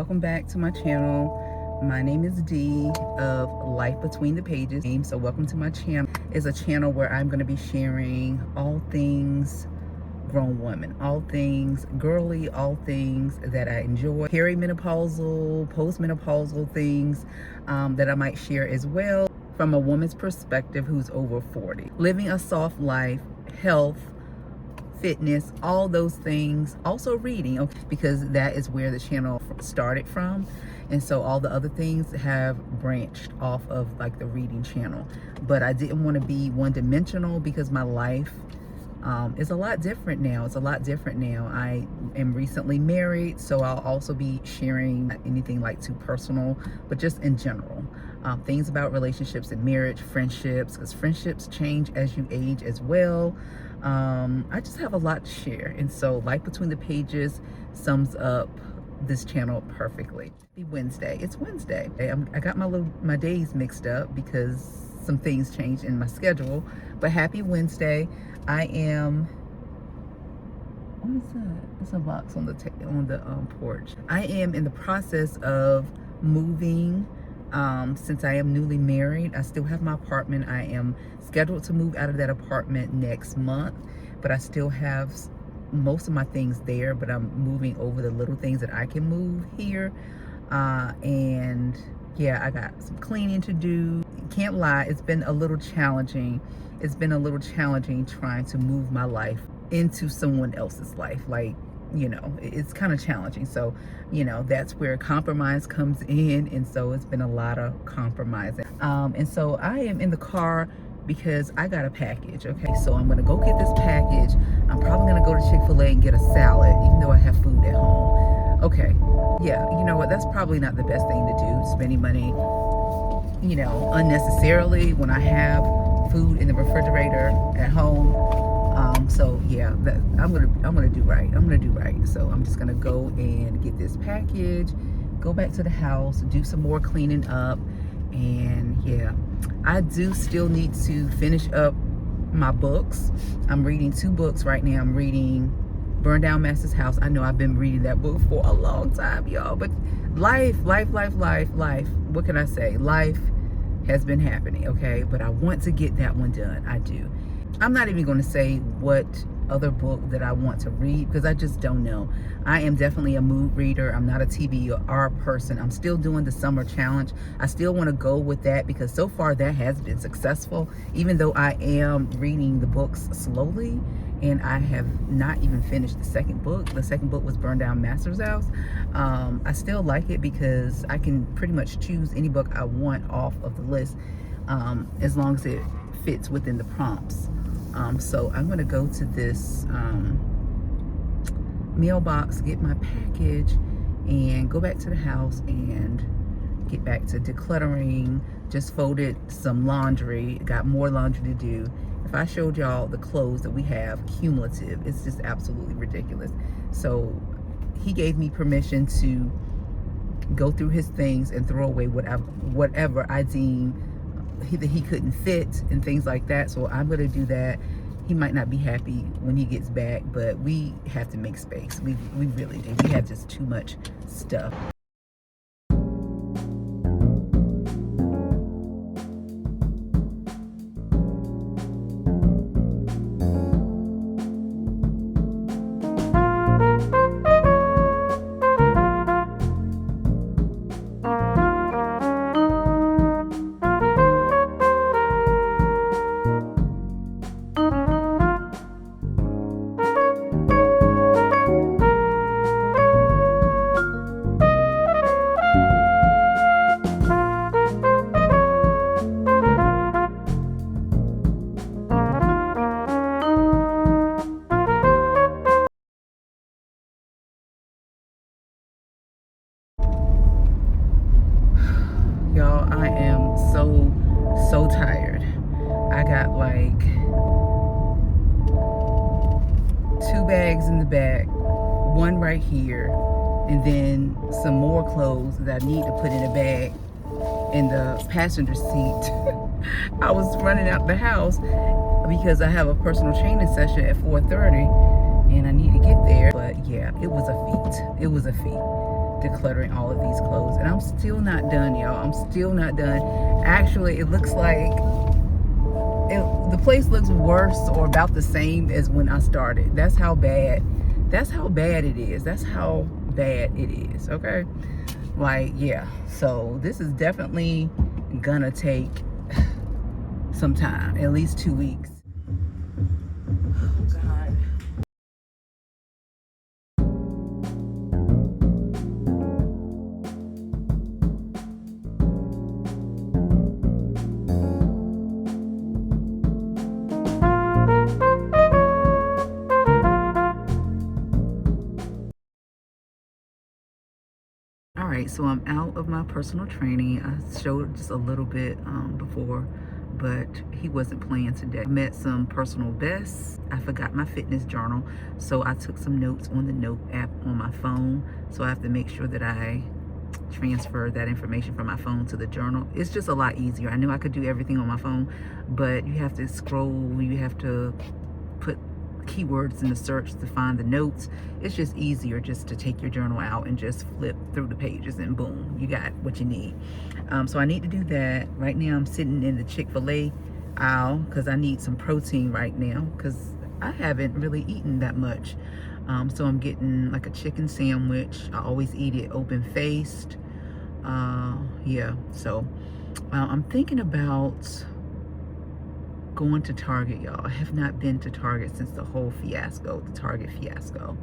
welcome back to my channel. My name is Dee of Life Between the Pages. So welcome to my channel. It's a channel where I'm going to be sharing all things grown woman, all things girly, all things that I enjoy, perimenopausal, postmenopausal things that I might share as well from a woman's perspective who's over 40. Living a soft life, health, fitness, all those things. Also reading, okay, because that is where the channel started from, and so all the other things have branched off of like the reading channel. But I didn't want to be one-dimensional because my life is a lot different now. It's a lot different now. I am recently married, so I'll also be sharing anything like too personal, but just in general. Things about relationships and marriage, friendships, because friendships change as you age as well. I just have a lot to share, and so Life Between the Pages sums up this channel perfectly. Be Wednesday. It's Wednesday. I got my days mixed up because some things changed in my schedule, but happy Wednesday. I am, what is that? It's a box on the porch. I am in the process of moving. Since I am newly married, I still have my apartment. I am scheduled to move out of that apartment next month, but I still have most of my things there, but I'm moving over the little things that I can move here. And yeah, I got some cleaning to do. Can't lie, it's been a little challenging. It's been a little challenging trying to move my life into someone else's life. Like, you know, it's kind of challenging. So, you know, that's where compromise comes in. And so it's been a lot of compromising. And so I am in the car because I got a package. Okay, so I'm gonna go get this package. I'm probably gonna go to Chick-fil-A and get a salad, even though I have food at home. Okay, yeah, you know what? That's probably not the best thing to do, spending money, you know, unnecessarily when I have food in the refrigerator at home. So yeah, I'm gonna do right. I'm gonna do right. So I'm just gonna go and get this package, go back to the house, do some more cleaning up, and yeah, I do still need to finish up my books. I'm reading 2 books right now. I'm reading Burn Down Master's House. I know I've been reading that book for a long time, y'all, but life. What can I say? Life has been happening, okay? But I want to get that one done. I do. I'm not even going to say what other book that I want to read because I just don't know. I am definitely a mood reader. I'm not a TBR person. I'm still doing the summer challenge. I still want to go with that because so far that has been successful, even though I am reading the books slowly and I have not even finished the second book. The second book was Burn Down Master's House. I still like it because I can pretty much choose any book I want off of the list as long as it fits within the prompts. So I'm gonna go to this mailbox, get my package, and go back to the house and get back to decluttering. Just folded some laundry, got more laundry to do. If I showed y'all the clothes that we have cumulative, it's just absolutely ridiculous. So he gave me permission to go through his things and throw away whatever I deem that he couldn't fit and things like that. So I'm gonna do that. He might not be happy when he gets back, but we have to make space. We really do. We have just too much stuff. Y'all, I am so tired. I got like 2 bags in the back, 1 right here, and then some more clothes that I need to put in a bag in the passenger seat. I was running out the house because I have a personal training session at 4:30 and I need to get there. But yeah, it was a feat. It was a feat decluttering all of these clothes. And I'm still not done, y'all. I'm still not done. Actually, it looks like the place looks worse or about the same as when I started. That's how bad it is. That's how bad it is, okay? Like, yeah. So this is definitely gonna take some time, at least 2 weeks. Oh, God. All right, so I'm out of my personal training. I showed just a little bit before, but he wasn't playing today. I met some personal bests. I forgot my fitness journal, so I took some notes on the note app on my phone. So I have to make sure that I transfer that information from my phone to the journal. It's just a lot easier. I knew I could do everything on my phone, but you have to scroll, you have to put keywords in the search to find the notes. It's just easier just to take your journal out and just flip through the pages and boom, you got what you need. So I need to do that. Right now I'm sitting in the Chick-fil-A aisle because I need some protein right now because I haven't really eaten that much. So I'm getting like a chicken sandwich. I always eat it open-faced. Yeah, so I'm thinking about going to Target, y'all. I have not been to Target since the whole fiasco, the Target fiasco.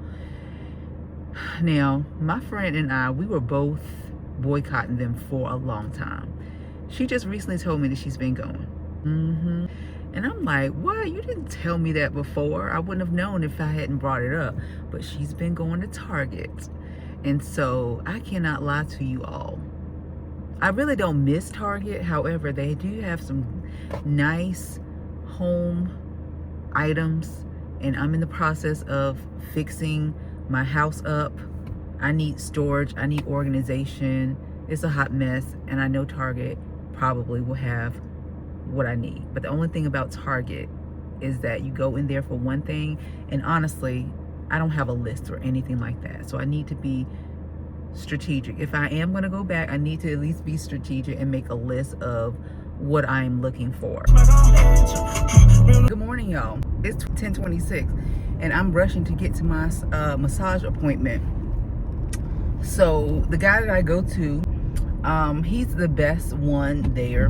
Now, my friend and I, we were both boycotting them for a long time. She just recently told me that she's been going. And I'm like, what? You didn't tell me that before. I wouldn't have known if I hadn't brought it up. But she's been going to Target. And so I cannot lie to you all. I really don't miss Target. However, they do have some nice home items, and I'm in the process of fixing my house up. I need storage, I need organization. It's a hot mess, and I know Target probably will have what I need. But the only thing about Target is that you go in there for one thing, and honestly, I don't have a list or anything like that. So I need to be strategic. If I am going to go back, I need to at least be strategic and make a list of what I'm looking for. Good morning, y'all. It's 10:26 and I'm rushing to get to my massage appointment. So the guy that I go to, he's the best one there,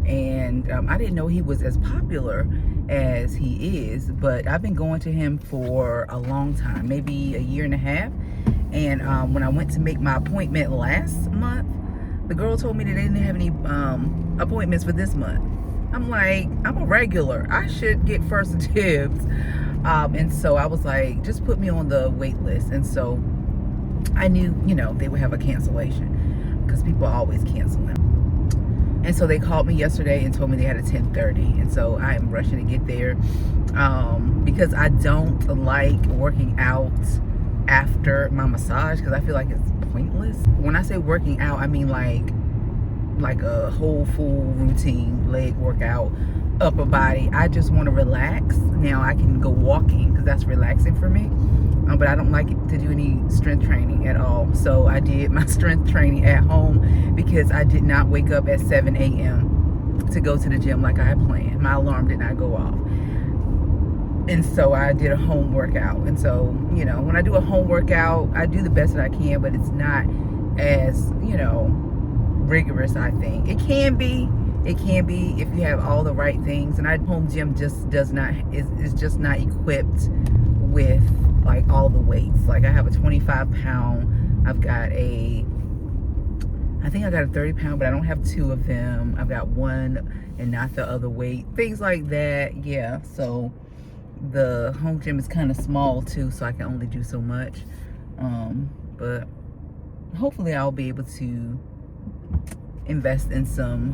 and I didn't know he was as popular as he is, but I've been going to him for a long time, maybe a year and a half. And when I went to make my appointment last month, the girl told me that they didn't have any appointments for this month. I'm like, I'm a regular. I should get first dibs. And so I was like, just put me on the wait list. And so I knew, you know, they would have a cancellation because people are always canceling. And so they called me yesterday and told me they had a 10:30. And so I am rushing to get there because I don't like working out after my massage because I feel like it's pointless. When I say working out, I mean like a whole full routine, leg workout, upper body. I just want to relax. Now I can go walking because that's relaxing for me, but I don't like to do any strength training at all. So I did my strength training at home because I did not wake up at 7 a.m. to go to the gym like I had planned. My alarm did not go off. And so I did a home workout. And so, you know, when I do a home workout, I do the best that I can, but it's not as, you know, rigorous, I think. It can be if you have all the right things. And our home gym just is just not equipped with like all the weights. Like I have a 25 pound, I think I got a 30 pound, but I don't have two of them. I've got one and not the other weight, things like that. Yeah, so the home gym is kind of small too, so I can only do so much. But hopefully I'll be able to invest in some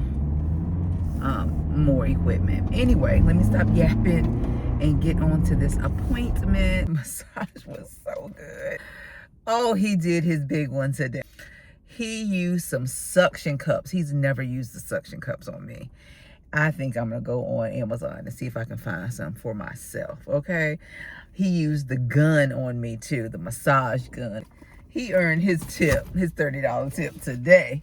more equipment. Anyway, let me stop yapping and get on to this appointment. Massage was so good. Oh, he did his big one today. He used some suction cups. He's never used the suction cups on me. I think I'm gonna go on Amazon and see if I can find some for myself, okay? He used the gun on me too, the massage gun. He earned his tip, his $30 tip today.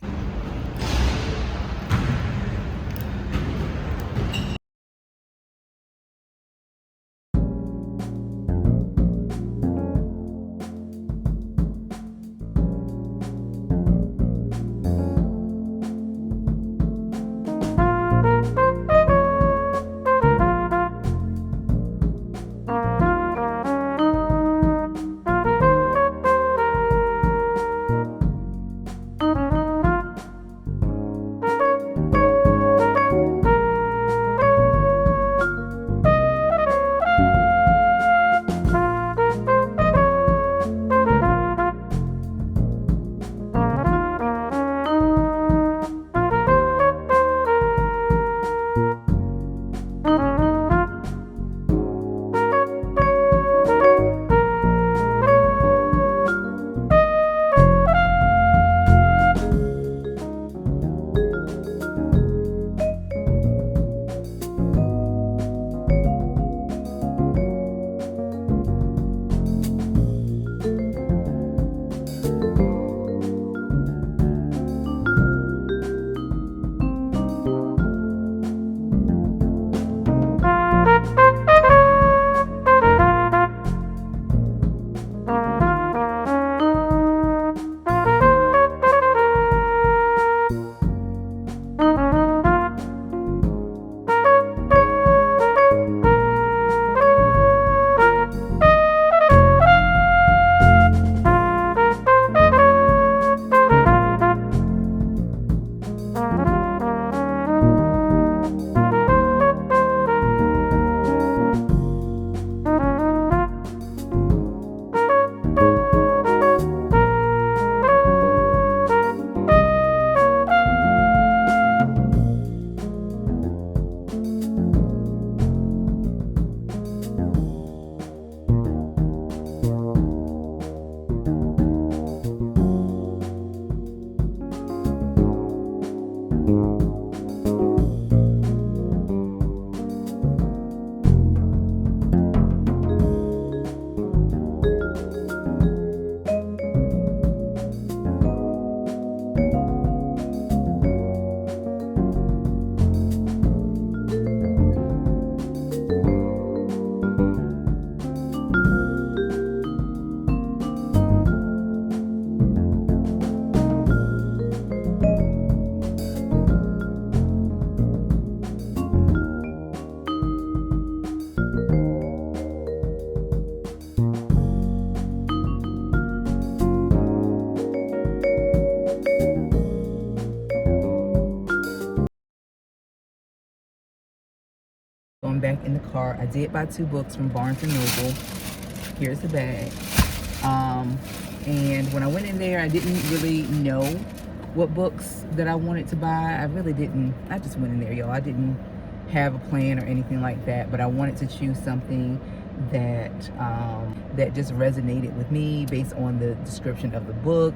Going back in the car, I did buy 2 books from Barnes & Noble. Here's the bag. And when I went in there, I didn't really know what books that I wanted to buy. I really didn't. I just went in there, y'all. I didn't have a plan or anything like that, but I wanted to choose something that that just resonated with me based on the description of the book.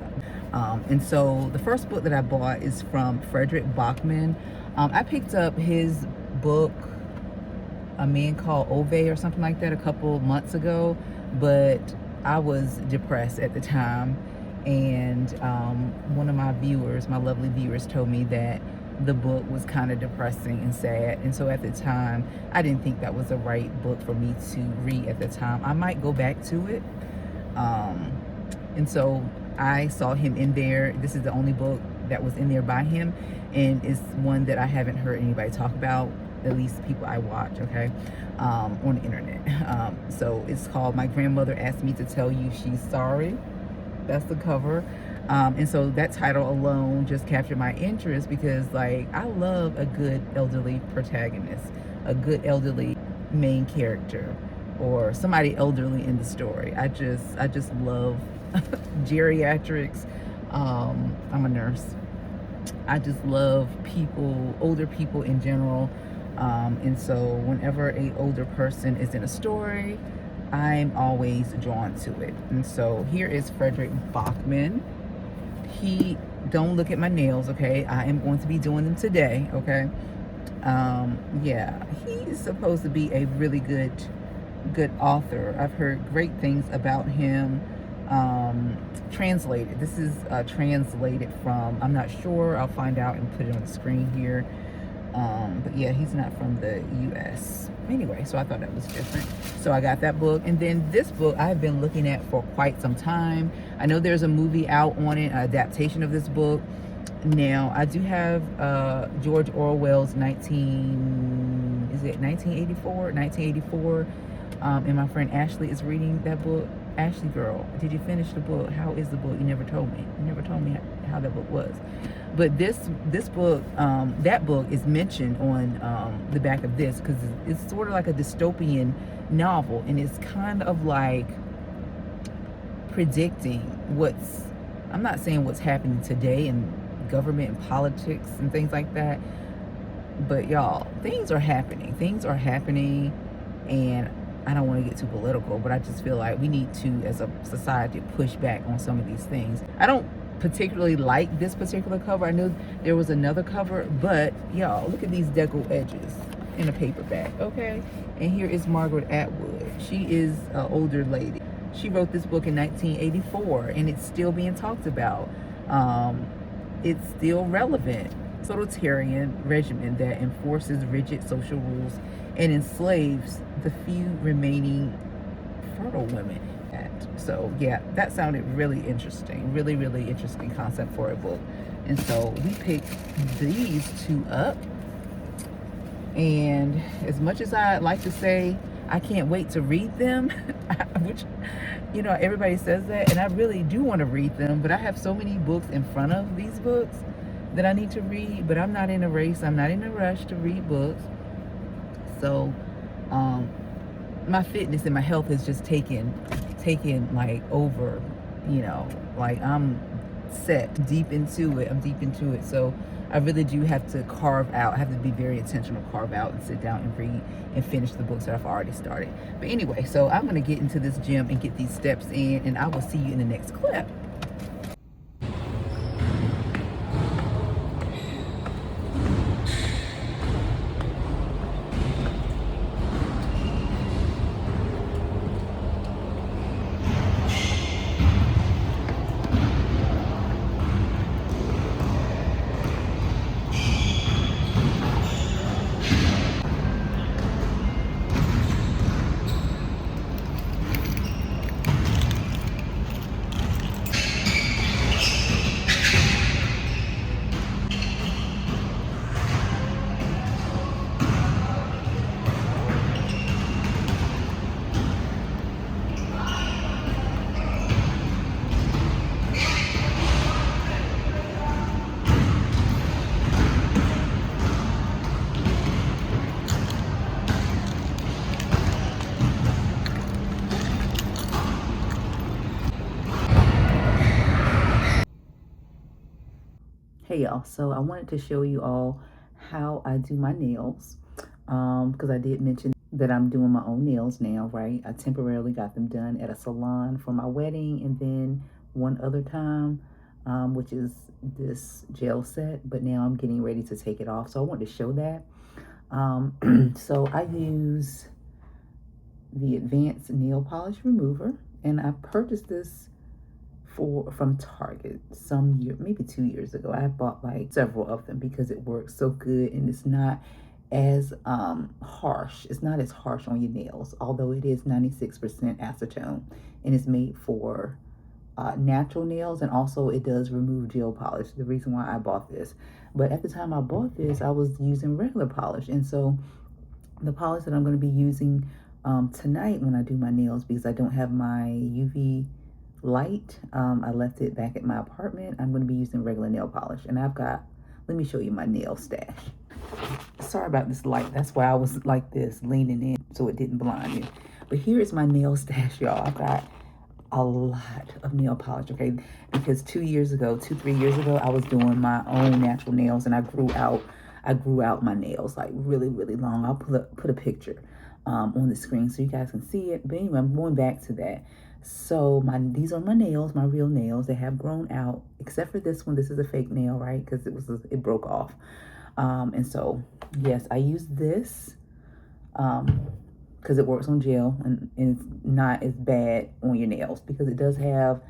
And so the first book that I bought is from Fredrik Backman. I picked up his book, A Man Called Ove, or something like that, a couple months ago, but I was depressed at the time, and one of my viewers, my lovely viewers, told me that the book was kind of depressing and sad, and so at the time I didn't think that was the right book for me to read at the time. I might go back to it, and so I saw him in there. This is the only book that was in there by him, and it's one that I haven't heard anybody talk about, at least people I watch, okay, on the internet. So it's called My Grandmother Asked Me to Tell You She's Sorry. That's the cover. And so that title alone just captured my interest, because like I love a good elderly protagonist, a good elderly main character, or somebody elderly in the story. I just love geriatrics. I'm a nurse. I just love people, older people in general. And so whenever a older person is in a story, I'm always drawn to it. And so here is Fredrik Backman. Don't look at my nails, okay? I am going to be doing them today, okay? Yeah, he's supposed to be a really good author. I've heard great things about him. translated. This is translated from, I'm not sure, I'll find out and put it on the screen here. But yeah, he's not from the US. Anyway, so I thought that was different. So I got that book. And then this book I've been looking at for quite some time. I know there's a movie out on it, an adaptation of this book. Now, I do have George Orwell's 1984? 1984. And my friend Ashley is reading that book. Ashley, girl, did you finish the book? How is the book? You never told me. You never told me how that book was. But this book, that book is mentioned on the back of this, because it's sort of like a dystopian novel, and it's kind of like predicting I'm not saying what's happening today in government and politics and things like that, but y'all, things are happening, and I don't want to get too political, but I just feel like we need to, as a society, push back on some of these things. I don't particularly like this particular cover. I knew there was another cover, but y'all, look at these deco edges in a paperback, okay? And here is Margaret Atwood. She is an older lady. She wrote this book in 1984, and it's still being talked about. It's still relevant. Totalitarian regimen that enforces rigid social rules and enslaves the few remaining fertile women. So yeah, that sounded really interesting. Really, really interesting concept for a book. And so we picked these two up. And as much as I like to say I can't wait to read them, which, you know, everybody says that, and I really do want to read them, but I have so many books in front of these books that I need to read, but I'm not in a race. I'm not in a rush to read books. So my fitness and my health is just taken like over, you know, like I'm set deep into it. I'm deep into it. So I really do have to I have to be very intentional, carve out and sit down and read and finish the books that I've already started. But anyway, so I'm going to get into this gym and get these steps in, and I will see you in the next clip. Hey y'all, so I wanted to show you all how I do my nails, because I did mention that I'm doing my own nails now, right? I temporarily got them done at a salon for my wedding, and then one other time, which is this gel set, but now I'm getting ready to take it off, so I wanted to show that. So I use the Advanced Nail Polish Remover, and I purchased this from Target maybe 2 years ago. I bought like several of them because it works so good, and it's not as harsh. It's not as harsh on your nails, although it is 96% acetone, and it's made for natural nails, and also it does remove gel polish, the reason why I bought this. But at the time I bought this, I was using regular polish, and so the polish that I'm going to be using tonight when I do my nails, because I don't have my UV light, I left it back at my apartment, I'm going to be using regular nail polish. And let me show you my nail stash. Sorry about this light, that's why I was like this, leaning in so it didn't blind you. But here is my nail stash, y'all. I've got a lot of nail polish, okay? Because 3 years ago, I was doing my own natural nails, and I grew out my nails like really, really long. I'll put a picture on the screen so you guys can see it. But anyway, I'm going back to that. So these are my nails, my real nails. They have grown out, except for this one. This is a fake nail, right? Because it broke off. And so yes, I use this because it works on gel and it's not as bad on your nails because it does have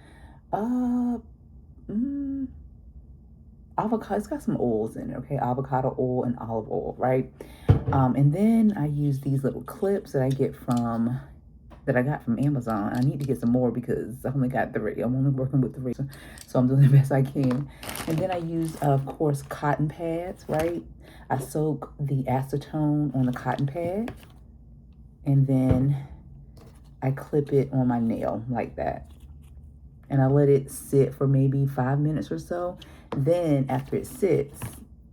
avocado. It's got some oils in it, okay? Avocado oil and olive oil, right? And then I use these little clips that I got from Amazon. I need to get some more because I only got 3. I'm only working with 3, so I'm doing the best I can. And then I use, of course, cotton pads, right? I soak the acetone on the cotton pad, and then I clip it on my nail like that. And I let it sit for maybe 5 minutes or so. Then after it sits,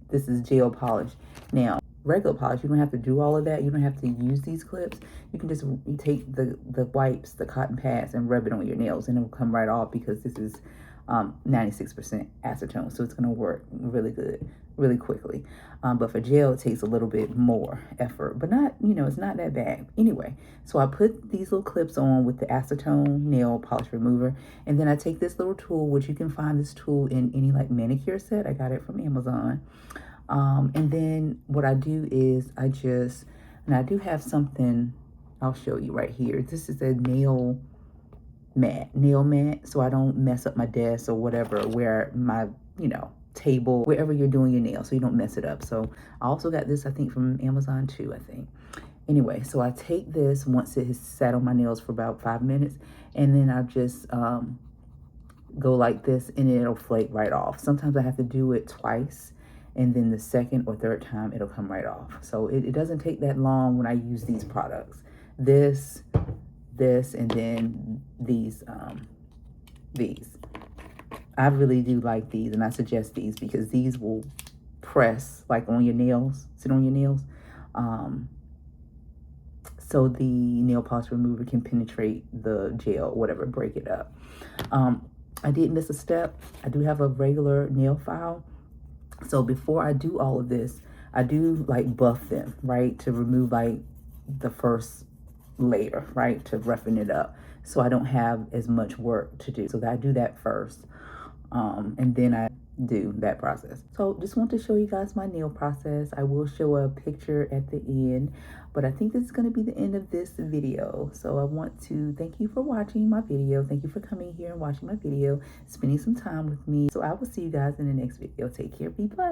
this is gel polish. Now, regular polish, you don't have to do all of that. You don't have to use these clips. You can just take the wipes, the cotton pads, and rub it on your nails, and it'll come right off because this is 96% acetone, so it's going to work really good, really quickly. But for gel, it takes a little bit more effort, but not, it's not that bad. Anyway, so I put these little clips on with the acetone nail polish remover, and then I take this little tool, which you can find this tool in any like manicure set. I got it from Amazon. And then what I do is and I do have something I'll show you right here. This is a nail mat, so I don't mess up my desk or whatever, where my, table, wherever you're doing your nails, so you don't mess it up. So I also got this, I think, from Amazon too, I think. Anyway, so I take this once it has sat on my nails for about 5 minutes, and then I just go like this, and it'll flake right off. Sometimes I have to do it twice, and then the second or third time it'll come right off. So it doesn't take that long when I use these products. This, and then these. I really do like these, and I suggest these because these will press like on your nails, sit on your nails. So the nail polish remover can penetrate the gel, whatever, break it up. I did miss a step. I do have a regular nail file. So before I do all of this, I do like buff them, right? To remove like the first layer, right? To roughen it up, so I don't have as much work to do. So I do that first, and then I do that process. So just want to show you guys my nail process. I will show a picture at the end, but I think this is going to be the end of this video. So I want to thank you for watching my video. Thank you for coming here and watching my video, spending some time with me. So I will see you guys in the next video. Take care. Be blessed.